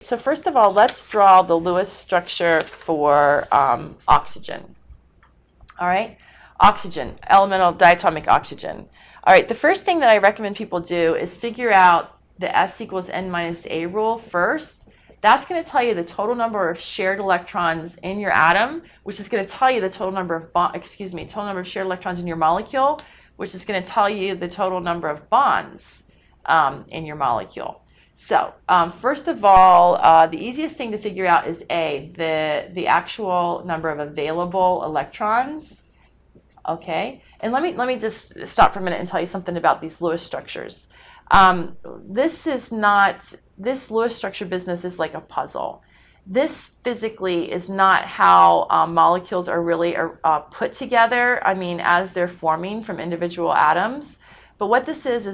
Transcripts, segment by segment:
So first of all, let's draw the Lewis structure for oxygen. All right, oxygen, elemental diatomic oxygen. All right, the first thing that I recommend people do is figure out the S equals N minus A rule first. That's going to tell you the total number of shared electrons in your atom, which is going to tell you the total number of total number of shared electrons in your molecule, which is going to tell you the total number of bonds in your molecule. So first of all, the easiest thing to figure out is the actual number of available electrons. Okay, and let me just stop for a minute and tell you something about these Lewis structures. This Lewis structure business is like a puzzle. This physically is not how molecules are really put together, I mean, as they're forming from individual atoms. But what this is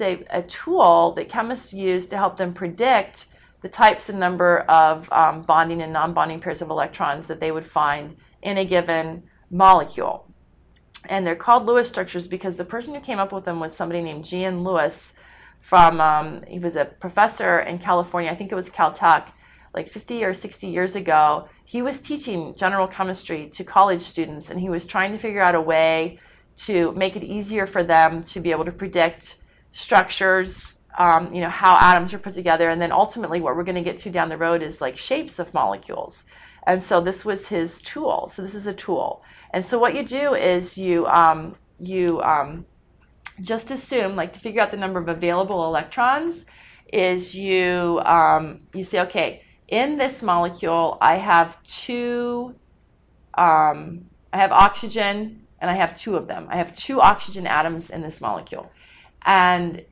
a tool that chemists use to help them predict the types and number of bonding and non-bonding pairs of electrons that they would find in a given molecule. And they're called Lewis structures because the person who came up with them was somebody named Gian Lewis from, he was a professor in California, I think it was Caltech, like 50 or 60 years ago. He was teaching general chemistry to college students, and he was trying to figure out a way to make it easier for them to be able to predict structures, how atoms are put together, and then ultimately what we're going to get to down the road is like shapes of molecules. And so this was his tool. So this is a tool. And so what you do is you just assume, like, to figure out the number of available electrons, is you say, okay, in this molecule I have I have oxygen, and I have two of them. I have two oxygen atoms in this molecule. And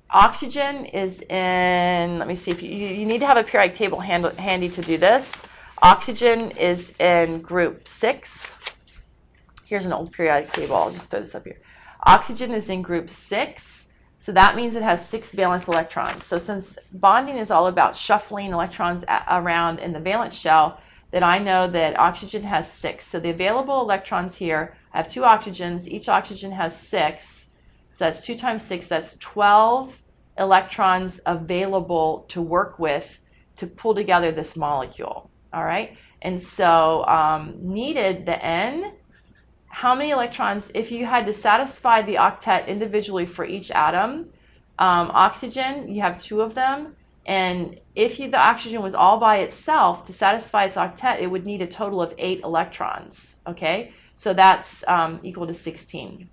oxygen is in, let me see, if you need to have a periodic table handy to do this. Oxygen is in group 6. Here's an old periodic table. I'll just throw this up here. Oxygen is in group 6. So that means it has 6 valence electrons. So since bonding is all about shuffling electrons around in the valence shell, then I know that oxygen has 6. So the available electrons here, I have 2 oxygens. Each oxygen has 6. So that's 2 times 6. That's 12 electrons available to work with to pull together this molecule. All right. And so needed, the N, how many electrons, if you had to satisfy the octet individually for each atom, oxygen, you have 2 of them. And if the oxygen was all by itself, to satisfy its octet, it would need a total of 8 electrons. Okay, so that's equal to 16.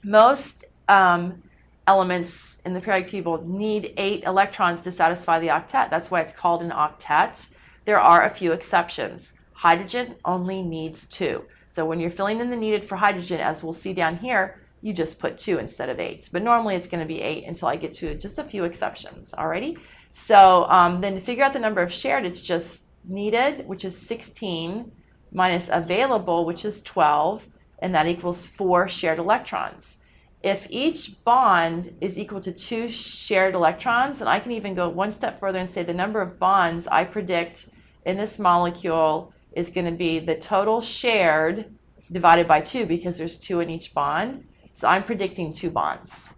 Most elements in the periodic table need 8 electrons to satisfy the octet. That's why it's called an octet. There are a few exceptions. Hydrogen only needs 2. So when you're filling in the needed for hydrogen, as we'll see down here, you just put 2 instead of 8. But normally it's going to be 8 until I get to just a few exceptions. Alrighty. So then to figure out the number of shared, it's just needed, which is 16, minus available, which is 12, and that equals 4 shared electrons. If each bond is equal to 2 shared electrons, and I can even go one step further and say the number of bonds I predict in this molecule is going to be the total shared divided by 2, because there's 2 in each bond. So I'm predicting 2 bonds.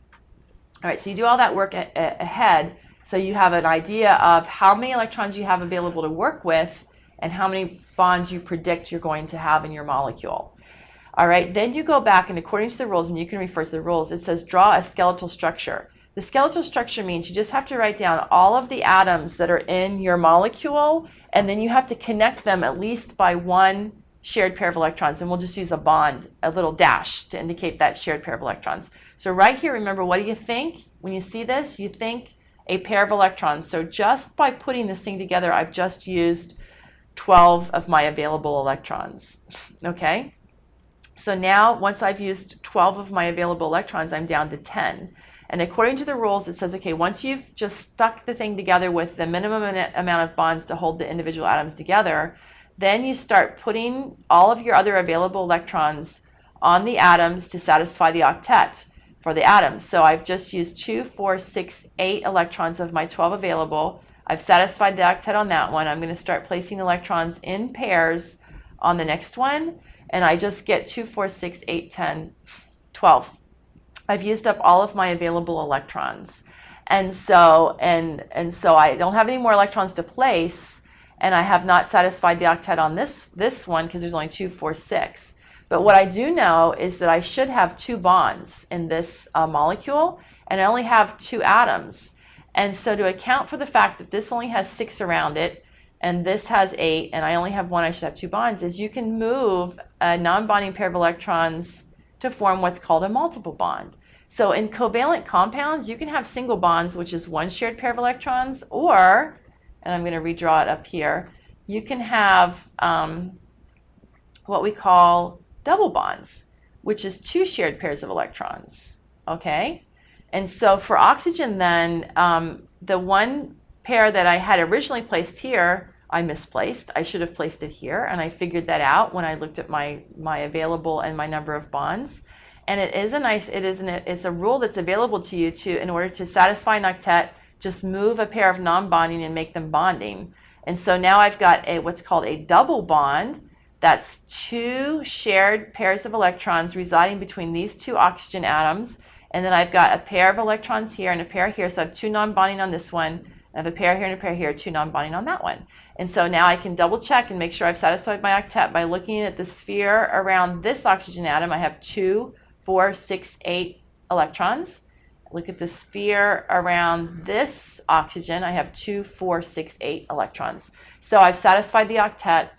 All right, so you do all that work ahead, so you have an idea of how many electrons you have available to work with and how many bonds you predict you're going to have in your molecule. All right, then you go back, and according to the rules, and you can refer to the rules, it says draw a skeletal structure. The skeletal structure means you just have to write down all of the atoms that are in your molecule, and then you have to connect them at least by 1 shared pair of electrons. And we'll just use a bond, a little dash, to indicate that shared pair of electrons. So right here, remember, what do you think? When you see this, you think a pair of electrons. So just by putting this thing together, I've just used 12 of my available electrons. Okay? So now, once I've used 12 of my available electrons, I'm down to 10. And according to the rules, it says, okay, once you've just stuck the thing together with the minimum amount of bonds to hold the individual atoms together, then you start putting all of your other available electrons on the atoms to satisfy the octet for the atoms. So I've just used 2, 4, 6, 8 electrons of my 12 available. I've satisfied the octet on that one. I'm going to start placing electrons in pairs on the next one, and I just get 2, 4, 6, 8, 10, 12. I've used up all of my available electrons. And so I don't have any more electrons to place, and I have not satisfied the octet on this one because there's only 2, 4, 6. But what I do know is that I should have 2 bonds in this molecule, and I only have 2 atoms. And so to account for the fact that this only has 6 around it, and this has 8, and I only have 1, I should have 2 bonds, is you can move a non-bonding pair of electrons to form what's called a multiple bond. So in covalent compounds, you can have single bonds, which is 1 shared pair of electrons, or, and I'm going to redraw it up here, you can have what we call double bonds, which is 2 shared pairs of electrons, okay? And so for oxygen then, the one pair that I had originally placed here, I misplaced. I should have placed it here, and I figured that out when I looked at my available and my number of bonds. And it's a rule that's available to you in order to satisfy an octet, just move a pair of non-bonding and make them bonding. And so now I've got what's called a double bond. That's 2 shared pairs of electrons residing between these 2 oxygen atoms. And then I've got a pair of electrons here and a pair here. So I have 2 non-bonding on this one. I have a pair here and a pair here, 2 non-bonding on that one. And so now I can double check and make sure I've satisfied my octet by looking at the sphere around this oxygen atom. I have 2, 4, 6, 8 electrons. Look at the sphere around this oxygen. I have 2, 4, 6, 8 electrons. So I've satisfied the octet,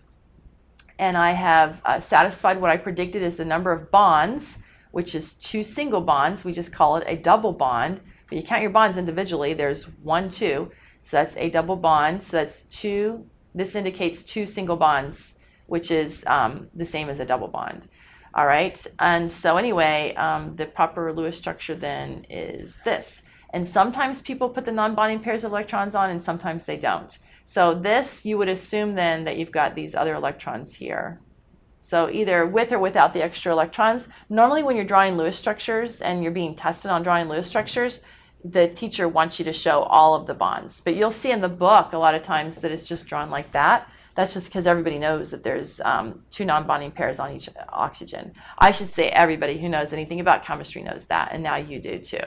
and I have satisfied what I predicted is the number of bonds, which is 2 single bonds. We just call it a double bond. But you count your bonds individually. There's 1, 2. So that's a double bond. So that's 2. This indicates 2 single bonds, which is the same as a double bond. All right. And so anyway, the proper Lewis structure then is this. And sometimes people put the non-bonding pairs of electrons on, and sometimes they don't. So this, you would assume then that you've got these other electrons here. So either with or without the extra electrons. Normally when you're drawing Lewis structures and you're being tested on drawing Lewis structures, the teacher wants you to show all of the bonds. But you'll see in the book a lot of times that it's just drawn like that. That's just because everybody knows that there's 2 non-bonding pairs on each oxygen. I should say everybody who knows anything about chemistry knows that, and now you do too.